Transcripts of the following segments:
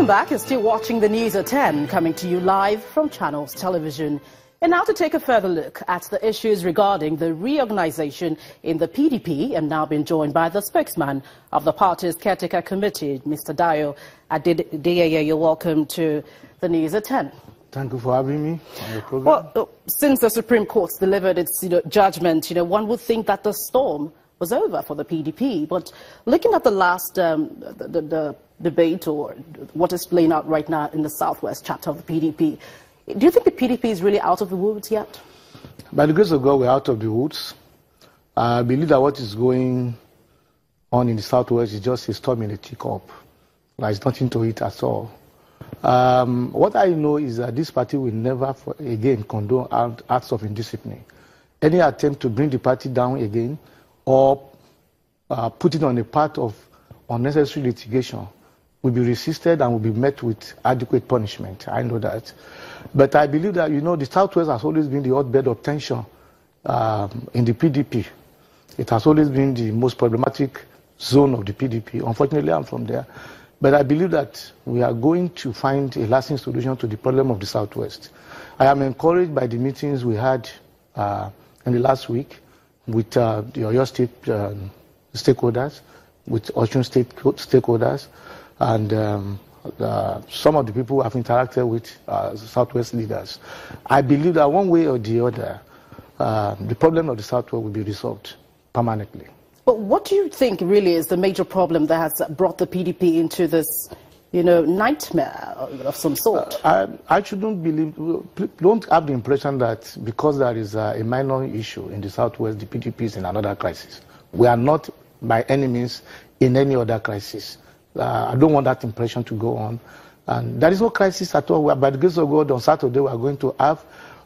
Welcome back. You're still watching the news at 10, coming to you live from Channels Television. And now to take a further look at the issues regarding the reorganization in the PDP, I'm now being joined by the spokesman of the party's caretaker committee, Mr. Dayo Adeyeye. You're welcome to the news at 10. Thank you for having me on the program. Well, since the Supreme Court's delivered its judgment, one would think that the storm was over for the PDP. But looking at the last the debate, or what is playing out right now in the Southwest chapter of the PDP, do you think the PDP is really out of the woods yet? By the grace of God, we're out of the woods. I believe that what is going on in the Southwest is just a storm in a teacup. There's nothing to it at all. What I know is that this party will never again condone acts of indiscipline. Any attempt to bring the party down again or put it on a path of unnecessary litigation will be resisted and will be met with adequate punishment. I know that. But I believe that, the Southwest has always been the hotbed of tension in the PDP. It has always been the most problematic zone of the PDP. Unfortunately, I'm from there. But I believe that we are going to find a lasting solution to the problem of the Southwest. I am encouraged by the meetings we had in the last week with the Oyo State stakeholders, with Osun State stakeholders, and some of the people I've interacted with Southwest leaders. I believe that one way or the other, the problem of the Southwest will be resolved permanently. But what do you think really is the major problem that has brought the PDP into this, nightmare of some sort? I shouldn't don't have the impression that because there is a minor issue in the Southwest, the PDP is in another crisis. We are not by any means in any other crisis. I don't want that impression to go on. And there is no crisis at all. By the grace of God, on Saturday, we are going to have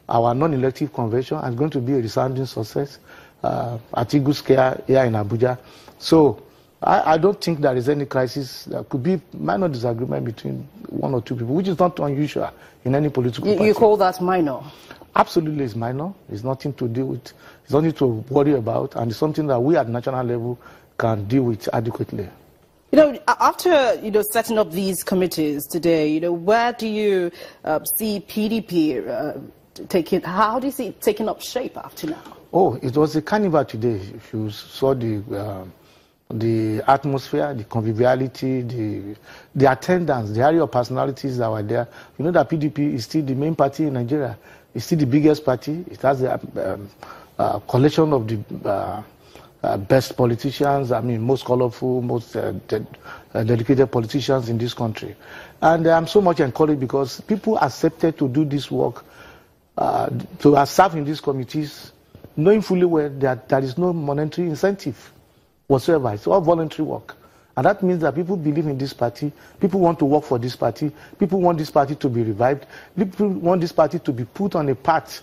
our non-elective convention, and it's going to be a resounding success at Eagle Square here in Abuja. So I don't think there is any crisis. There could be minor disagreement between one or two people, which is not unusual in any political party. You call that minor? Absolutely, it's minor. It's nothing to deal with. It's nothing to worry about, and it's something that we at national level can deal with adequately. After setting up these committees today, where do you see PDP taking? How do you see it taking up shape after now? Oh, it was a carnival today. If you saw the atmosphere, the conviviality, the attendance, the area of personalities that were there. You know that PDP is still the main party in Nigeria. It's still the biggest party. It has a collection of the best politicians, most colorful, most dedicated politicians in this country. And I'm so much encouraged because people accepted to do this work, to serve in these committees, knowing fully well that there is no monetary incentive whatsoever. It's all voluntary work. And that means that people believe in this party, people want to work for this party, people want this party to be revived, people want this party to be put on a path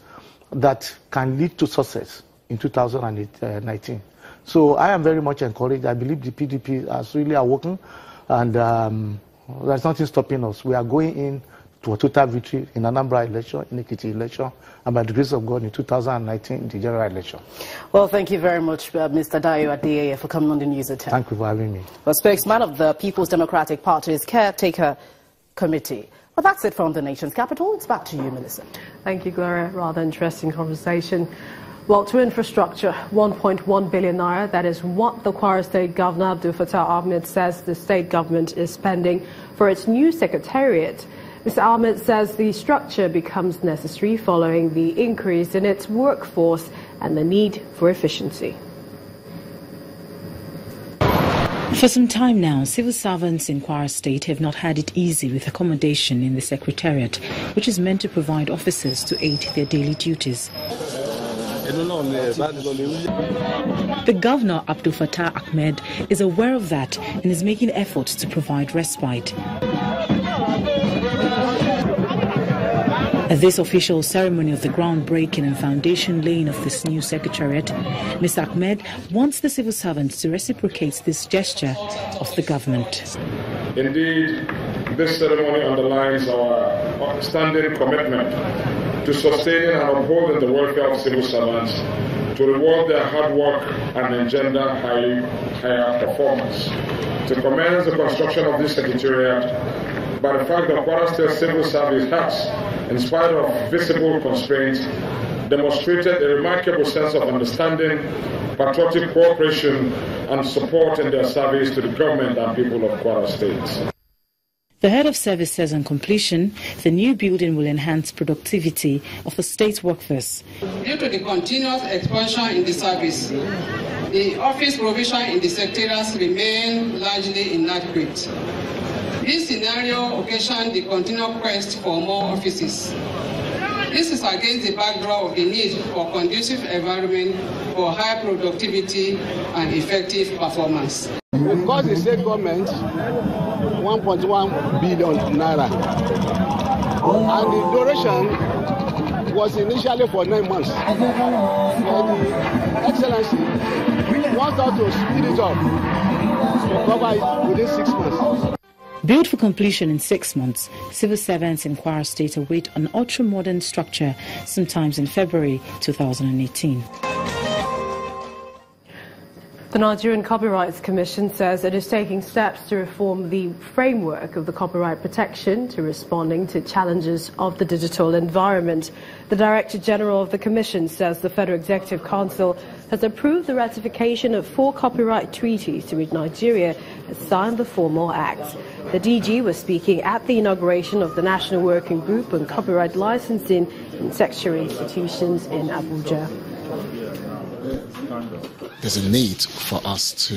that can lead to success in 2019. So I am very much encouraged. I believe the PDP has really awoken, and there's nothing stopping us. We are going in to a total victory in Anambra election, in Ekiti election, and by the grace of God in 2019 in the general election. Well, thank you very much, Mr. Dayo Adeyeye, for coming on the news at 10. Thank you for having me. The spokesman of the People's Democratic Party's Caretaker Committee. Well, that's it from the nation's capital. It's back to you, Melissa. Thank you, Gloria. Rather interesting conversation. Well, to infrastructure, 1.1 billion naira, that is what the Kwara State Governor Abdul Fattah Ahmed says the state government is spending for its new secretariat. Mr. Ahmed says the structure becomes necessary following the increase in its workforce and the need for efficiency. For some time now, civil servants in Kwara State have not had it easy with accommodation in the secretariat, which is meant to provide officers to aid their daily duties. The Governor, Abdul Fattah Ahmed, is aware of that and is making efforts to provide respite. At this official ceremony of the groundbreaking and foundation laying of this new secretariat, Mr. Ahmed wants the civil servants to reciprocate this gesture of the government. Indeed, this ceremony underlines our standing commitment to sustaining and upholding the welfare of civil servants, to reward their hard work and engender higher performance. To commence the construction of this secretariat, by the fact that Kwara State Civil Service has, in spite of visible constraints, demonstrated a remarkable sense of understanding, patriotic cooperation, and support in their service to the government and people of Kwara State. The head of service says on completion, the new building will enhance productivity of the state workforce. Due to the continuous expansion in the service, the office provision in the secretariats remain largely inadequate. This scenario occasioned the continual quest for more offices. This is against the backdrop of the need for conducive environment for high productivity and effective performance. It cost the state government 1.1 billion naira, and the duration was initially for 9 months. But the Excellency wants us to speed it up to cover it within 6 months. Built for completion in 6 months, civil servants in Kwara State await an ultra-modern structure sometimes in February 2018. The Nigerian Copyright Commission says it is taking steps to reform the framework of the copyright protection to responding to challenges of the digital environment. The Director General of the Commission says the Federal Executive Council has approved the ratification of 4 copyright treaties to which Nigeria has signed the formal acts. The DG was speaking at the inauguration of the National Working Group on Copyright Licensing in Secondary Institutions in Abuja. There's a need for us to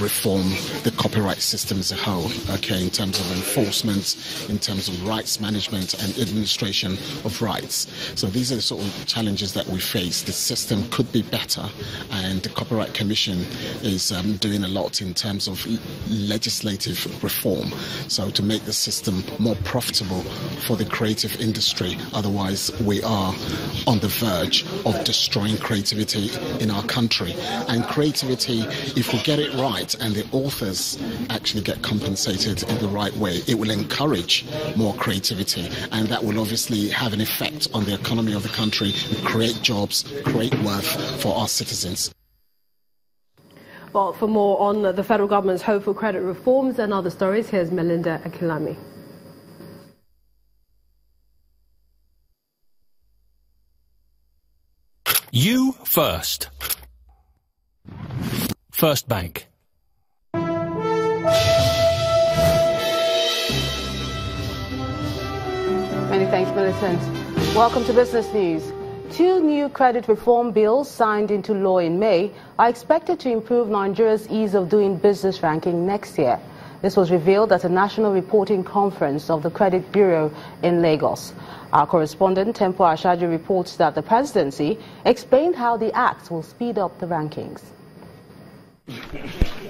reform the copyright system as a whole, in terms of enforcement, in terms of rights management and administration of rights. So these are the sort of challenges that we face. The system could be better, and the Copyright Commission is doing a lot in terms of legislative reform, so to make the system more profitable for the creative industry. Otherwise, we are on the verge of destroying creativity in our country. And creativity, if we get it right and the authors actually get compensated in the right way, it will encourage more creativity, and that will obviously have an effect on the economy of the country and create jobs, create worth for our citizens. Well, for more on the federal government's hope for credit reforms and other stories, here's Melinda Akilami. You first. First Bank. Many thanks, Millicent. Welcome to Business News. 2 new credit reform bills signed into law in May are expected to improve Nigeria's ease of doing business ranking next year. This was revealed at a national reporting conference of the Credit Bureau in Lagos. Our correspondent, Tempo Ashaju, reports that the presidency explained how the acts will speed up the rankings.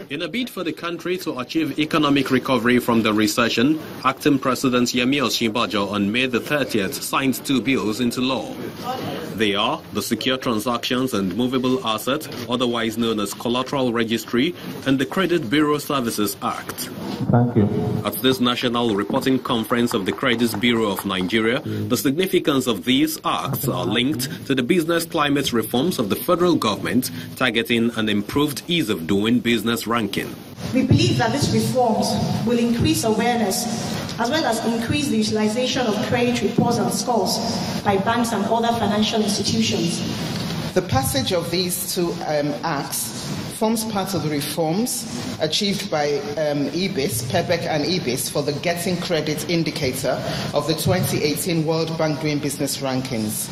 In a bid for the country to achieve economic recovery from the recession, acting President Yemi Osinbajo on May the 30th signed 2 bills into law. They are the Secure Transactions and Movable Asset, otherwise known as Collateral Registry, and the Credit Bureau Services Act. Thank you. At this national reporting conference of the Credit Bureau of Nigeria, the significance of these acts are linked to the business climate reforms of the federal government, targeting an improved ease of doing business ranking. We believe that these reforms will increase awareness as well as increase the utilization of credit reports and scores by banks and other financial institutions. The passage of these 2 acts forms part of the reforms achieved by EBIS, PEBEC and EBIS for the Getting Credit indicator of the 2018 World Bank Doing Business Rankings.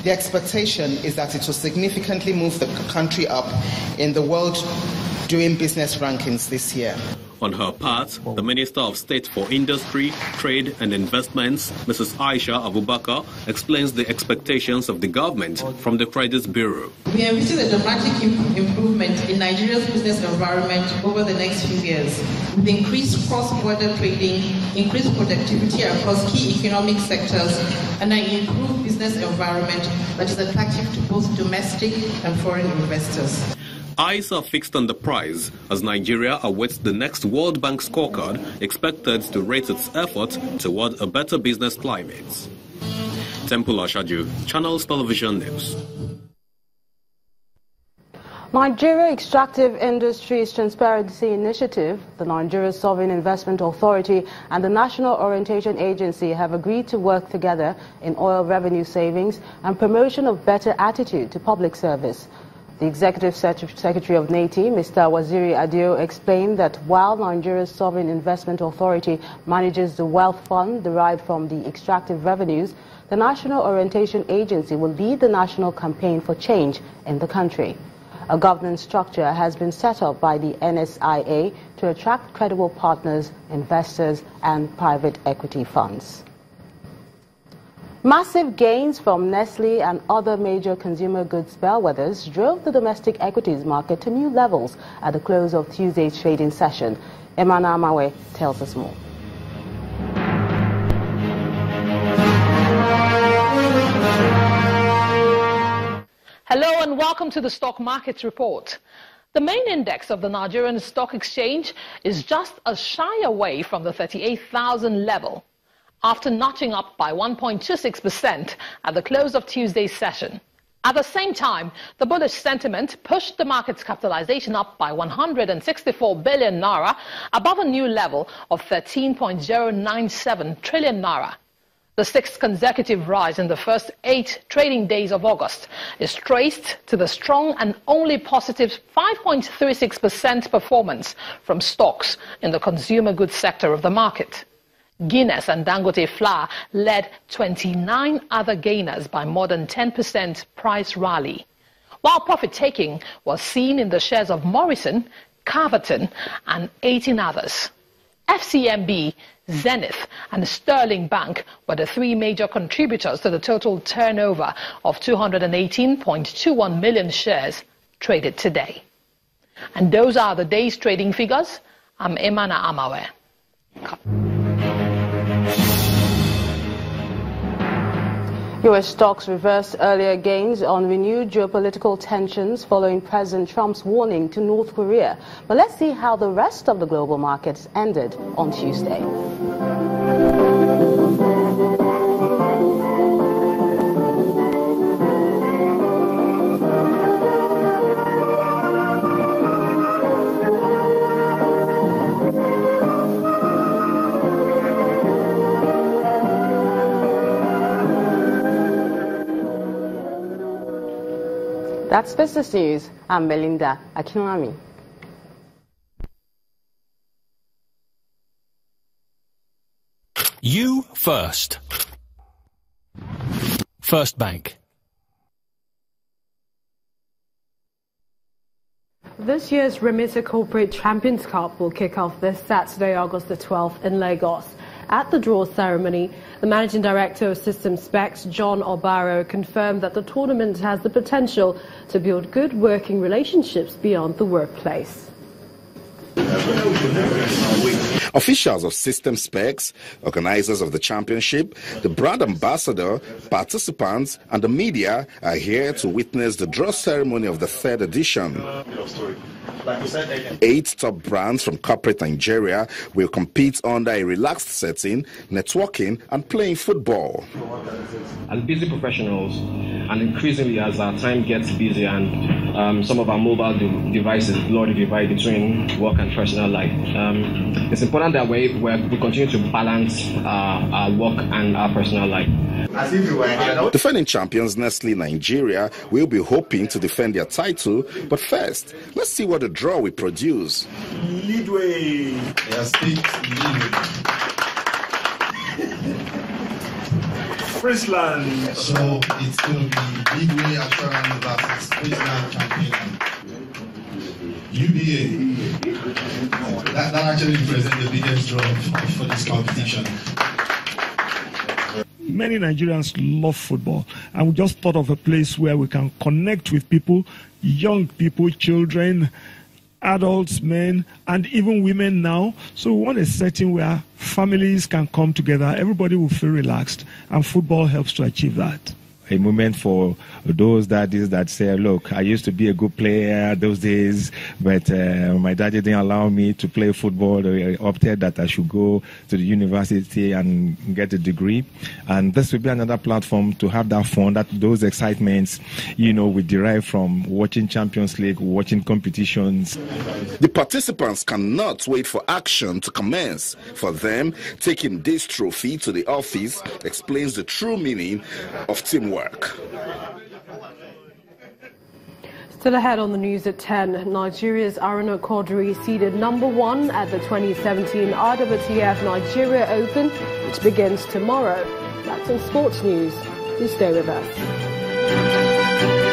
The expectation is that it will significantly move the country up in the World Doing Business Rankings this year. On her part, the Minister of State for Industry, Trade and Investments, Mrs. Aisha Abubakar, explains the expectations of the government from the Credit Bureau. We envisage a dramatic improvement in Nigeria's business environment over the next few years, with increased cross-border trading, increased productivity across key economic sectors, and an improved business environment that is attractive to both domestic and foreign investors. Eyes are fixed on the prize as Nigeria awaits the next World Bank scorecard expected to rate its effort toward a better business climate. Temple Ashaju, Channels Television News. Nigeria Extractive Industries Transparency Initiative, the Nigeria Sovereign Investment Authority and the National Orientation Agency have agreed to work together in oil revenue savings and promotion of better attitude to public service. The Executive Secretary of NATI, Mr. Waziri Adio, explained that while Nigeria's Sovereign Investment Authority manages the wealth fund derived from the extractive revenues, the National Orientation Agency will lead the national campaign for change in the country. A governance structure has been set up by the NSIA to attract credible partners, investors and private equity funds. Massive gains from Nestle and other major consumer goods bellwethers drove the domestic equities market to new levels at the close of Tuesday's trading session. Emana Amawe tells us more. Hello and welcome to the Stock Markets Report. The main index of the Nigerian Stock Exchange is just a shy away from the 38,000 level, after notching up by 1.26% at the close of Tuesday's session. At the same time, the bullish sentiment pushed the market's capitalization up by 164 billion naira above a new level of 13.097 trillion naira. The sixth consecutive rise in the first 8 trading days of August is traced to the strong and only positive 5.36% performance from stocks in the consumer goods sector of the market. Guinness and Dangote Flour led 29 other gainers by more than 10% price rally, while profit-taking was seen in the shares of Morrison, Carverton and 18 others. FCMB, Zenith and Sterling Bank were the 3 major contributors to the total turnover of 218.21 million shares traded today. And those are the day's trading figures. I'm Emana Amawe. U.S. stocks reversed earlier gains on renewed geopolitical tensions following President Trump's warning to North Korea. But let's see how the rest of the global markets ended on Tuesday. That's Business News. I'm Melinda Akinlami. You first. First Bank. This year's Remitter Corporate Champions Cup will kick off this Saturday, August the 12th in Lagos. At the draw ceremony, the Managing Director of System Specs, John Obaro, confirmed that the tournament has the potential to build good working relationships beyond the workplace. Officials of System Specs, organizers of the championship, the brand ambassador, participants and the media are here to witness the draw ceremony of the 3rd edition. 8 top brands from corporate Nigeria will compete under a relaxed setting, networking and playing football. As busy professionals, and increasingly as our time gets busy and some of our mobile devices blur the divide between work and personal life, it's important that we continue to balance our work and our personal life. Defending champions Nestle Nigeria will be hoping to defend their title, but first, let's see what the draw will produce. Leadway. Friesland. So it's going to be Leadway Assurance versus Friesland Champion. UBA. That actually represents the biggest draw for this competition. Many Nigerians love football, and we just thought of a place where we can connect with people, young people, children, adults, men, and even women now. So we want a setting where families can come together, everybody will feel relaxed, and football helps to achieve that. a moment for those daddies that say, look, I used to be a good player those days, but my daddy didn't allow me to play football. I opted that I should go to the university and get a degree. And this will be another platform to have that fun, that those excitements, we derive from watching Champions League, watching competitions. The participants cannot wait for action to commence. For them, taking this trophy to the office explains the true meaning of teamwork. Still ahead on the news at 10, Nigeria's Aruna Quadri seeded #1 at the 2017 IWTF Nigeria Open, which begins tomorrow. That's in sports news. Please stay with us.